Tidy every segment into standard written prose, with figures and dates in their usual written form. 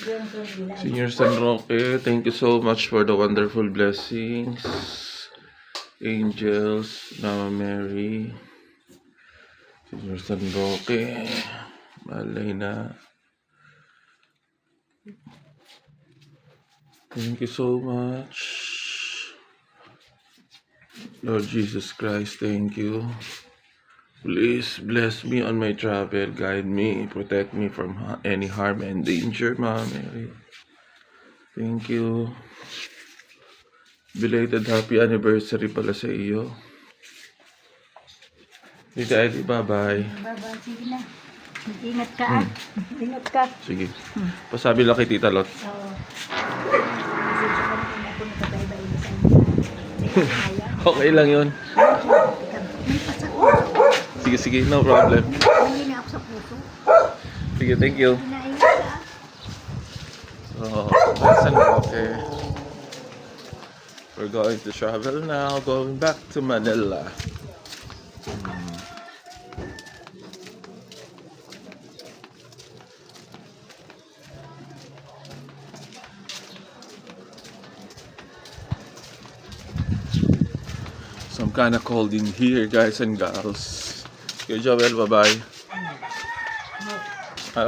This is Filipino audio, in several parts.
Senior San Roque, thank you so much for the wonderful blessings. Angels, Mama Mary, Senior San Roque, malay na. Thank you so much. Lord Jesus Christ, thank you. Please bless me on my travel, guide me, protect me from any harm and danger, Mama Mary. Thank you. Belated happy anniversary pala sa iyo. Tita Eddie, bye-bye. Bye-bye, sige na. Ingat ka, Ingat ka. Sige. Pasabi lang kay Tita Lot. Oo. Okay lang yun. Sige, no problem. Hindi na ako sa puso. Sige, thank you. Inaingat ka. Oh, San Roque. We're going to travel now, going back to Manila. So I'm kinda cold in here, guys and gals. Okay, Joel, bye-bye.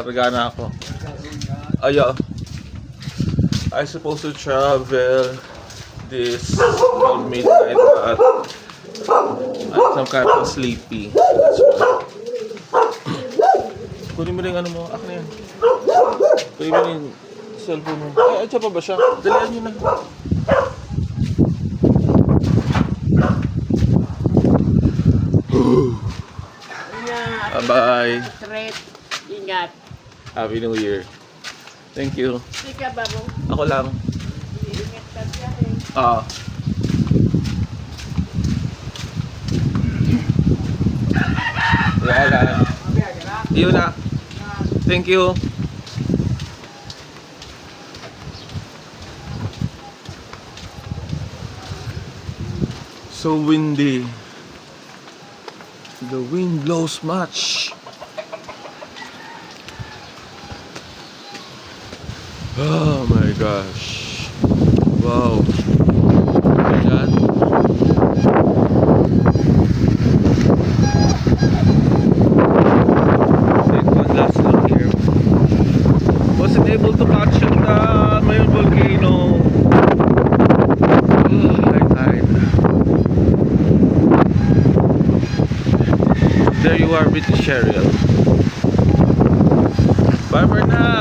Regana ako. Ayo. I supposed to travel this whole midnight, but I'm some kind of sleepy. That's why. Kunin mo rin ano mo. Ako na yan. Kunin mo rin cellphone mo. Ay, siya pa ba siya? Dalihan nyo na. Bye-bye. Ingat. Happy New Year. Thank you. Ika ba mo? Ako lang. Ingat ka siya Wala. Yun na. Thank you. So windy. The wind blows much. Oh my gosh. Wow. Ayan. Take one last look here. Wasn't able to catch the Mayon volcano. Oh, high tide. There you are, British Ariel. Bye for now.